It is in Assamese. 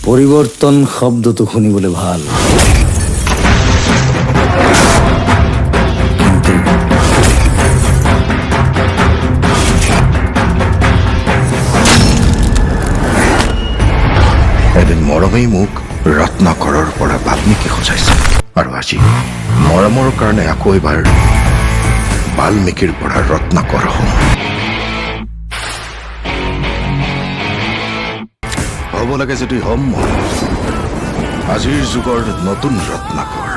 পৰিৱৰ্তন শব্দটো শুনিবলৈ ভাল, কিন্তু এদিন মৰমেই মোক ৰত্নাকৰৰ পৰা বাল্মীকি সজাইছে, আৰু আজি মৰমৰ কাৰণে আকৌ এবাৰ বাল্মীকিৰ পৰা ৰত্নাকৰ হম। হ'ব লাগে যদি হ'ম মই আজিৰ যুগৰ নতুন ৰত্নাকৰ।